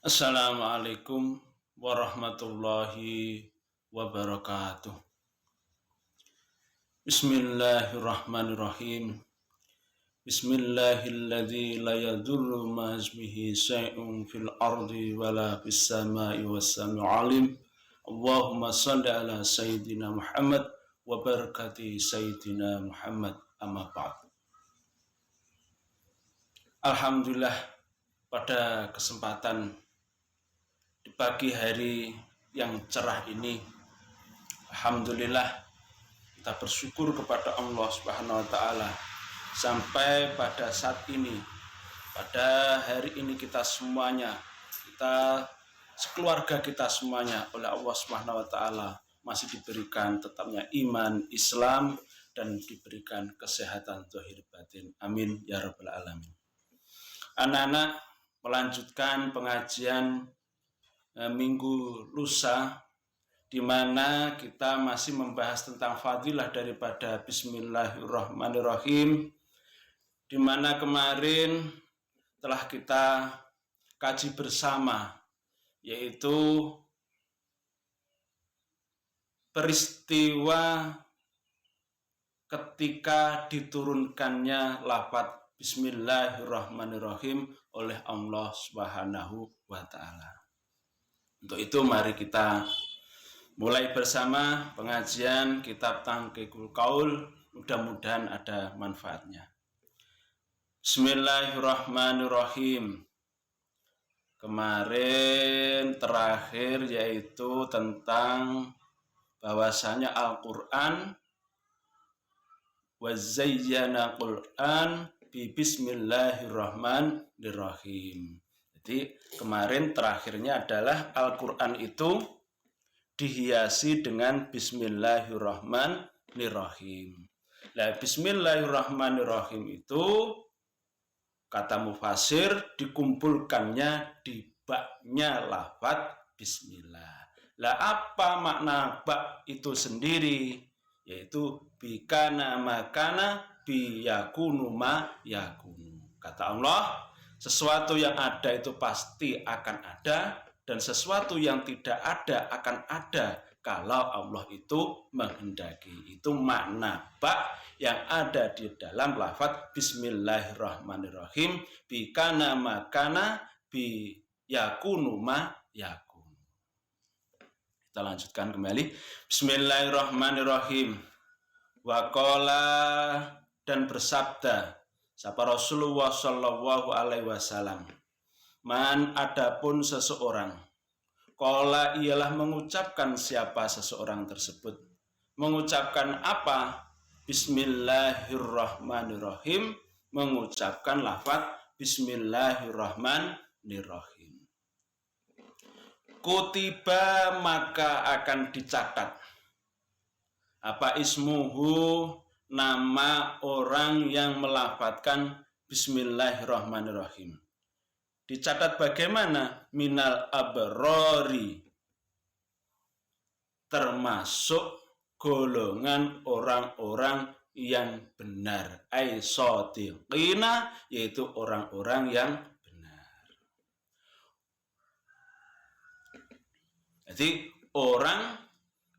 Assalamualaikum warahmatullahi wabarakatuh. Bismillahirrahmanirrahim. Bismillahilladzi la yadurru ma ismihi syai'un fil ardi wala fis sama'i was-sami'ul 'alim. Allahumma shalli ala sayyidina Muhammad wa barakati sayyidina Muhammad, amma ba'd. Alhamdulillah, pada kesempatan di pagi hari yang cerah ini, alhamdulillah kita bersyukur kepada Allah Subhanahu wa taala sampai pada saat ini, pada hari ini kita semuanya, kita sekeluarga kita semuanya oleh Allah Subhanahu wa taala masih diberikan tetapnya iman Islam dan diberikan kesehatan zahir batin. Amin ya rabbal alamin. Anak-anak, melanjutkan pengajian minggu lusa, di mana kita masih membahas tentang fadilah daripada Bismillahirrahmanirrahim, di mana kemarin telah kita kaji bersama, yaitu peristiwa ketika diturunkannya lafaz Bismillahirrahmanirrahim oleh Allah Subhanahu wa taala. Untuk itu mari kita mulai bersama pengajian kitab Tangqiqul Qaul, mudah-mudahan ada manfaatnya. Bismillahirrahmanirrahim. Kemarin terakhir yaitu tentang bahwasanya Al-Qur'an wa zayyana Qur'an bi bismillahirrahmanirrahim. Jadi kemarin terakhirnya adalah Al-Quran itu dihiasi dengan Bismillahirrahmanirrahim. Nah, Bismillahirrahmanirrahim itu kata mufasir dikumpulkannya di baknya lafaz Bismillah. Lah apa makna bak itu sendiri? Yaitu bikana makana biyakunu ma yakunu. Kata Allah, sesuatu yang ada itu pasti akan ada, dan sesuatu yang tidak ada akan ada kalau Allah itu menghendaki. Itu makna ba yang ada di dalam lafaz Bismillahirrahmanirrahim, bikana makana bi yakunu ma yakunu. Kita lanjutkan kembali. Bismillahirrahmanirrahim. Waqala, dan bersabda sapa Rasulullah Shallallahu Alaihi Wasallam, man, adapun seseorang, qala ialah mengucapkan siapa seseorang tersebut, mengucapkan apa? Bismillahirrahmanirrahim, mengucapkan lafaz Bismillahirrahmanirrahim. Kutiba, maka akan dicatat apa ismuhu, nama orang yang melafadzkan Bismillahirrahmanirrahim. Dicatat bagaimana? Minal abrori, termasuk golongan orang-orang yang benar. Ai shodiqina, yaitu orang-orang yang benar. Jadi orang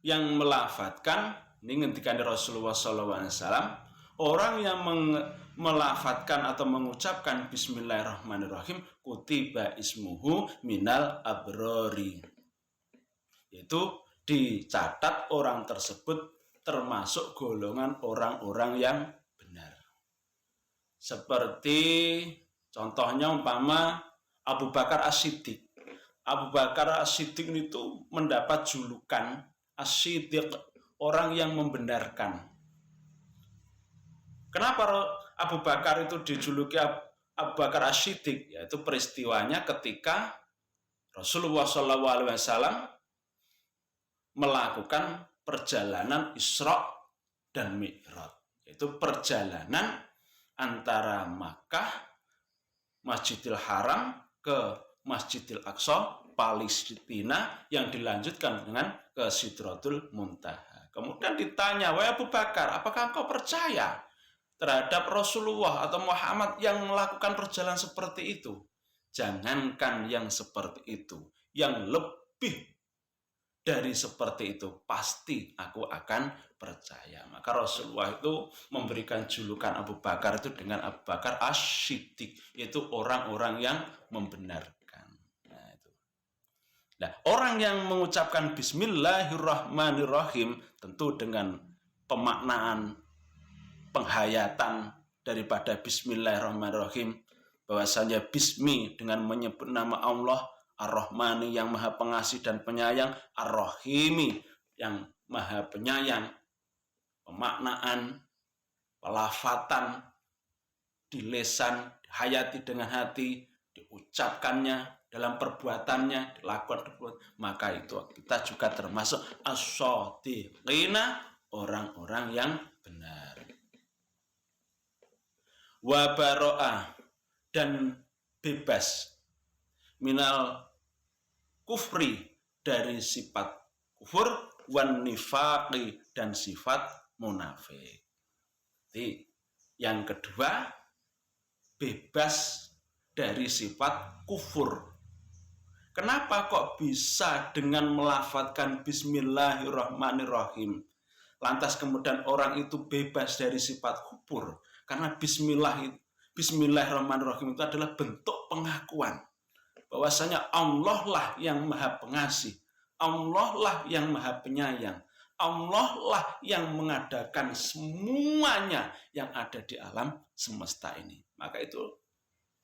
yang melafadzkan, ini ngendikan Rasulullah SAW, orang yang melafadzkan atau mengucapkan Bismillahirrahmanirrahim, kutiba ismuhu minal abrori, yaitu dicatat orang tersebut termasuk golongan orang-orang yang benar. Seperti contohnya umpama Abu Bakar As-Siddiq. Abu Bakar As-Siddiq itu mendapat julukan As-Siddiq, orang yang membenarkan. Kenapa Abu Bakar itu dijuluki Abu Bakar As-Siddiq? Yaitu peristiwanya ketika Rasulullah SAW melakukan perjalanan Isra dan Mi'raj, yaitu perjalanan antara Makkah, Masjidil Haram ke Masjidil Aqsa, Palestina, yang dilanjutkan dengan ke Sidratul Muntaha. Kemudian ditanya, wahai Abu Bakar, apakah engkau percaya terhadap Rasulullah atau Muhammad yang melakukan perjalanan seperti itu? Jangankan yang seperti itu, yang lebih dari seperti itu pasti aku akan percaya. Maka Rasulullah itu memberikan julukan Abu Bakar itu dengan Abu Bakar As-Siddiq, yaitu orang-orang yang membenarkan. Nah, itu. Nah, orang yang mengucapkan Bismillahirrahmanirrahim tentu dengan pemaknaan penghayatan daripada Bismillahirrahmanirrahim, bahwasanya Bismi dengan menyebut nama Allah, Ar-Rahmani yang maha pengasih dan penyayang, Ar-Rahimi yang maha penyayang. Pemaknaan, pelafatan di lisan, dihayati dengan hati, diucapkannya dalam perbuatannya, dilakukan, maka itu kita juga termasuk as-shadiqina, orang-orang yang benar. Wa baro'ah, dan bebas minal kufri, dari sifat kufur, wan nifaqi, dan sifat munafik. Jadi yang kedua, bebas dari sifat kufur. Kenapa kok bisa dengan melafadzkan Bismillahirrahmanirrahim, lantas kemudian orang itu bebas dari sifat kufur? Karena Bismillahirrahmanirrahim itu adalah bentuk pengakuan bahwasanya Allah lah yang maha pengasih, Allah lah yang maha penyayang, Allah lah yang mengadakan semuanya yang ada di alam semesta ini. Maka itu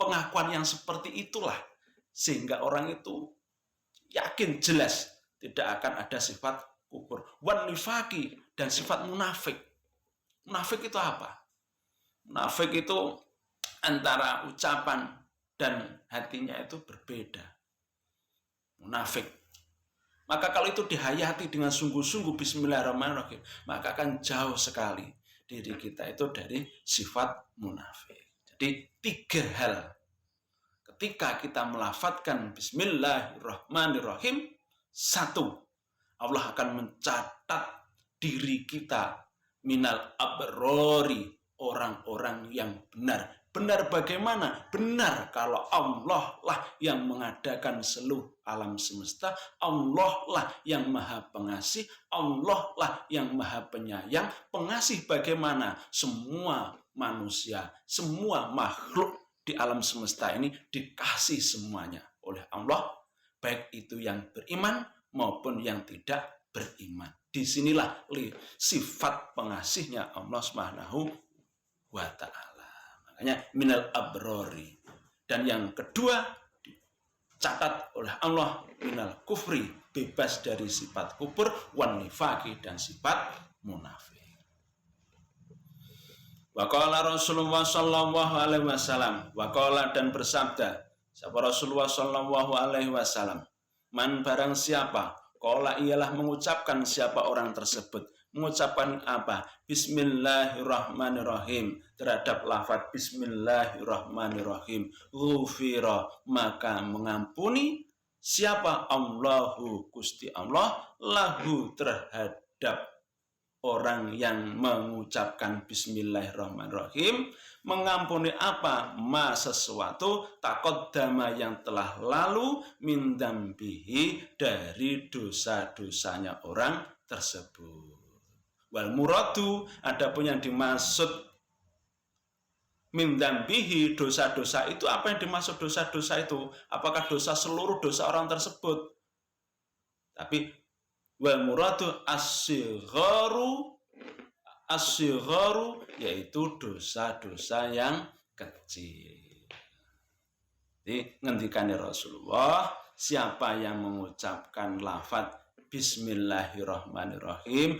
pengakuan yang seperti itulah sehingga orang itu yakin jelas tidak akan ada sifat kufur. Wan nifaqi, dan sifat munafik. Munafik itu apa? Munafik itu antara ucapan dan hatinya itu berbeda. Munafik. Maka kalau itu dihayati dengan sungguh-sungguh Bismillahirrahmanirrahim, maka akan jauh sekali diri kita itu dari sifat munafik. Jadi 3 hal ketika kita melafadzkan Bismillahirrahmanirrahim. 1, Allah akan mencatat diri kita minal abrori, orang-orang yang benar. Benar bagaimana? Benar kalau Allah lah yang mengadakan seluruh alam semesta, Allah lah yang maha pengasih, Allah lah yang maha penyayang. Pengasih bagaimana? Semua manusia, semua makhluk di alam semesta ini dikasih semuanya oleh Allah, baik itu yang beriman maupun yang tidak beriman. Disinilah sifat pengasihnya Allah Subhanahu wa ta'ala. Makanya minal abrori. Dan yang kedua, dicatat oleh Allah minal kufri, bebas dari sifat kufur, wan nifaqi, dan sifat munafik. Waqala Rasulullah sallallahu alaihi wasallam, waqala, dan bersabda siapa Rasulullah sallallahu alaihi wasallam, man barang siapa, qala ialah mengucapkan siapa orang tersebut, mengucapkan apa? Bismillahirrahmanirrahim, terhadap lafaz Bismillahirrahmanirrahim, ghufira, maka mengampuni siapa? Allahu, Gusti Allah, lahu, terhadap orang yang mengucapkan Bismillahirrahmanirrahim, mengampuni apa? Ma, sesuatu, taqaddama, yang telah lalu, min dzambihi, dari dosa-dosanya orang tersebut. Wal muradu, adapun yang dimaksud min dzambihi, dosa-dosa itu, apa yang dimaksud dosa-dosa itu? Apakah dosa seluruh dosa orang tersebut? Tapi wal muradu as-sigharu, yaitu dosa-dosa yang kecil. Jadi ngendikane Rasulullah, siapa yang mengucapkan lafaz Bismillahirrahmanirrahim,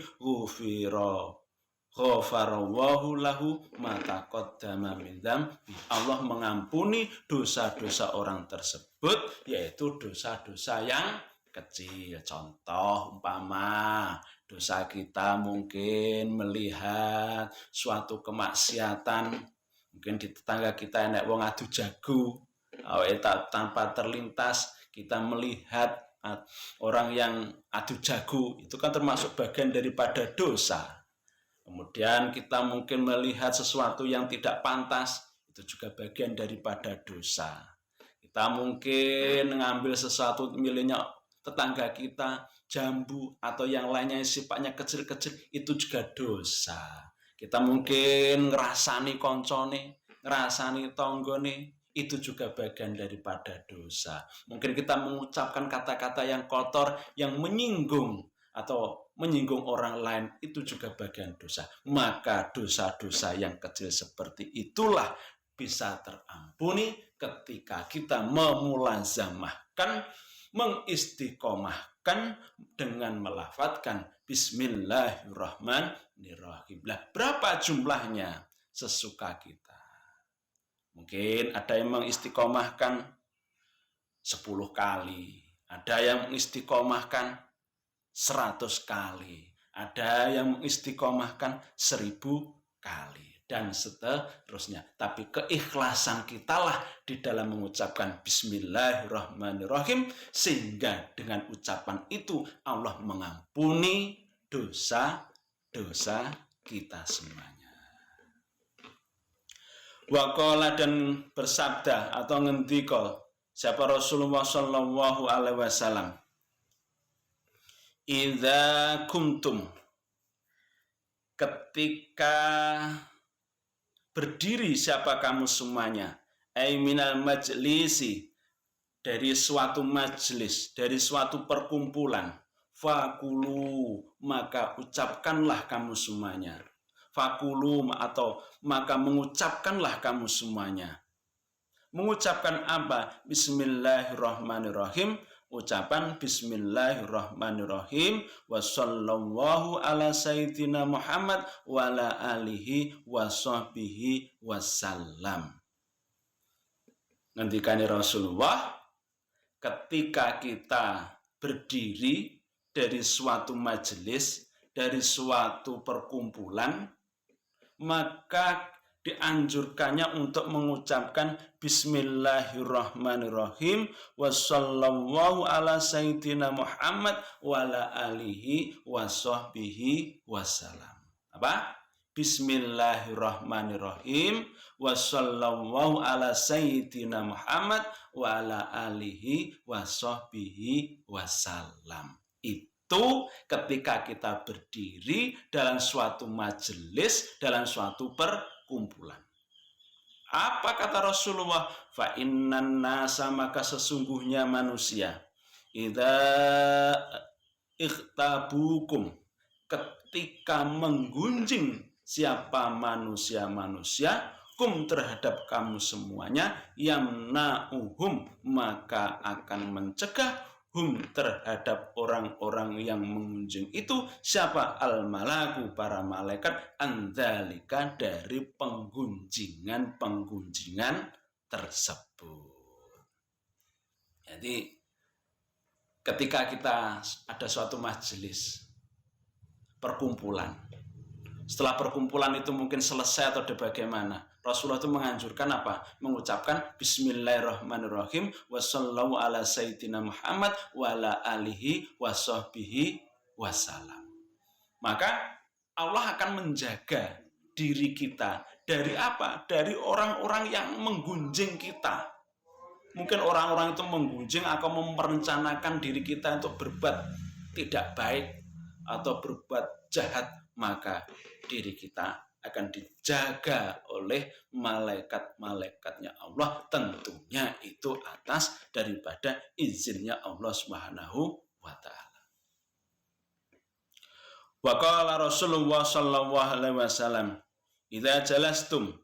ghafarallahu lahu ma taqaddama min dzambi, Allah mengampuni dosa-dosa orang tersebut, yaitu dosa-dosa yang kecil. Contoh umpama dosa kita mungkin melihat suatu kemaksiatan, mungkin di tetangga kita enek wong adu jago, tanpa terlintas kita melihat orang yang adu jago, itu kan termasuk bagian daripada dosa. Kemudian kita mungkin melihat sesuatu yang tidak pantas, itu juga bagian daripada dosa. Kita mungkin ngambil sesuatu miliknya tetangga kita, jambu atau yang lainnya yang sifatnya kecil-kecil, itu juga dosa. Kita mungkin ngerasani koncone, ngerasani tonggone, itu juga bagian daripada dosa. Mungkin kita mengucapkan kata-kata yang kotor, yang menyinggung atau menyinggung orang lain, itu juga bagian dosa. Maka dosa-dosa yang kecil seperti itulah bisa terampuni ketika kita memulazamahkan, mengistiqomahkan dengan melafadzkan Bismillahirrahmanirrahim. Berapa jumlahnya? Sesuka kita. Mungkin ada yang mengistiqomahkan 10 kali, ada yang mengistiqomahkan 100 kali, ada yang mengistiqomahkan 1000 kali, dan seterusnya. Tapi keikhlasan kitalah di dalam mengucapkan Bismillahirrahmanirrahim, sehingga dengan ucapan itu Allah mengampuni dosa-dosa kita semuanya. Waqala, dan bersabda atau ngendika siapa Rasulullah Shallallahu Alaihi Wasallam, idza kumtum, ketika berdiri siapa kamu semuanya, ai minal majlisi, dari suatu majlis, dari suatu perkumpulan, fakulu, maka ucapkanlah kamu semuanya, fakulu atau maka mengucapkanlah kamu semuanya. Mengucapkan apa? Bismillahirrahmanirrahim. Ucapan Bismillahirrahmanirrahim. Wa sallallahu ala sayyidina Muhammad wa ala alihi wa sahbihi wasallam. Ngendikane Rasulullah, ketika kita berdiri dari suatu majelis, dari suatu perkumpulan, maka dianjurkannya untuk mengucapkan Bismillahirrahmanirrahim wa sallallahu ala sayyidina Muhammad wa ala alihi wa sahbihi wasallam. Apa? Bismillahirrahmanirrahim wa sallallahu ala sayyidina Muhammad wa ala alihi wa sahbihi wasallam. Itu ketika kita berdiri dalam suatu majelis, dalam suatu perkumpulan. Apa kata Rasulullah? Fa innan nasa, maka sesungguhnya manusia, idza ikhtabukum, ketika menggunjing siapa manusia-manusia, kum terhadap kamu semuanya, yamna'uhum, maka akan mencegah hum terhadap orang-orang yang mengunjung itu, siapa? Al-malaku, para malaikat, andzalika, dari penggunjingan tersebut. Jadi ketika kita ada suatu majelis perkumpulan, setelah perkumpulan itu mungkin selesai atau bagaimana, Rasulullah itu menganjurkan apa? Mengucapkan Bismillahirrahmanirrahim wa sallallahu ala sayyidina Muhammad wa ala alihi wa sahbihi wasallam. Maka Allah akan menjaga diri kita dari apa? Dari orang-orang yang menggunjing kita. Mungkin orang-orang itu menggunjing atau merencanakan diri kita untuk berbuat tidak baik atau berbuat jahat, maka diri kita akan dijaga oleh malaikat-malaikatnya Allah, tentunya itu atas daripada izinnya Allah Subhanahu wa ta'ala. Wa qala Rasulullah sallallahu alaihi wasallam, idza jalastum,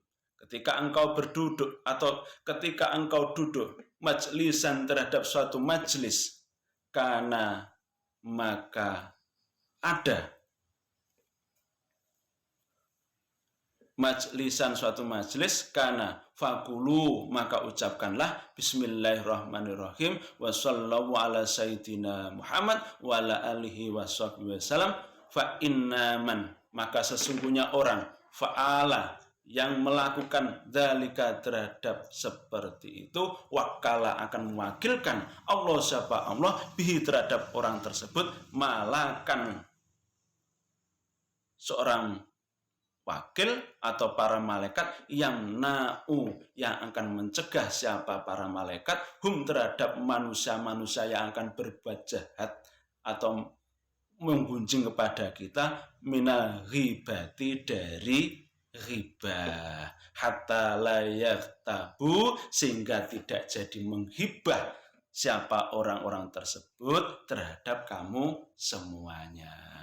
ketika engkau berduduk atau ketika engkau duduk majlisan terhadap suatu majlis, karena maka ada majlisan suatu majlis, karena fakulu, maka ucapkanlah Bismillahirrahmanirrahim wa sallallahu ala sayyidina Muhammad wa ala alihi wa sahbihi wasallam. Fa inna man, maka sesungguhnya orang, fa'ala, yang melakukan dzalika terhadap seperti itu, wakala, akan mewakilkan Allah, siapa Allah, bihi, terhadap orang tersebut, malakan, seorang wakil atau para malaikat yang akan mencegah siapa para malaikat terhadap manusia-manusia yang akan berbuat jahat atau menggunjing kepada kita minal ghibati dari riba hatta layak tabu sehingga tidak jadi menghibah siapa orang-orang tersebut terhadap kamu semuanya.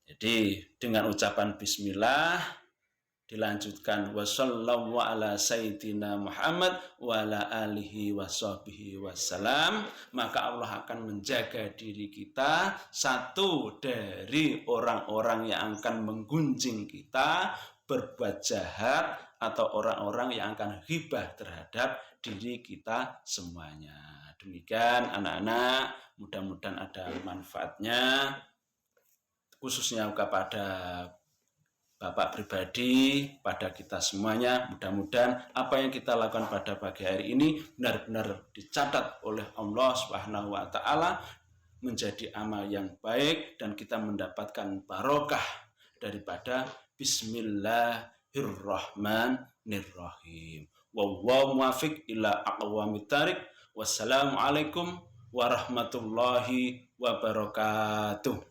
Jadi dengan ucapan bismillah dilanjutkan wassallallahu ala sayyidina Muhammad wa ala alihi washabihi wassalam, maka Allah akan menjaga diri kita satu dari orang-orang yang akan menggunjing kita, berbuat jahat, atau orang-orang yang akan ghibah terhadap diri kita semuanya. Demikian anak-anak, mudah-mudahan ada manfaatnya khususnya kepada Bapak pribadi, pada kita semuanya. Mudah-mudahan apa yang kita lakukan pada pagi hari ini benar-benar dicatat oleh Allah Subhanahu wa taala menjadi amal yang baik dan kita mendapatkan barokah daripada bismillahirrahmanirrahim. Wallahu muwaffiq ila aqwamit thariq. Wassalamualaikum warahmatullahi wabarakatuh.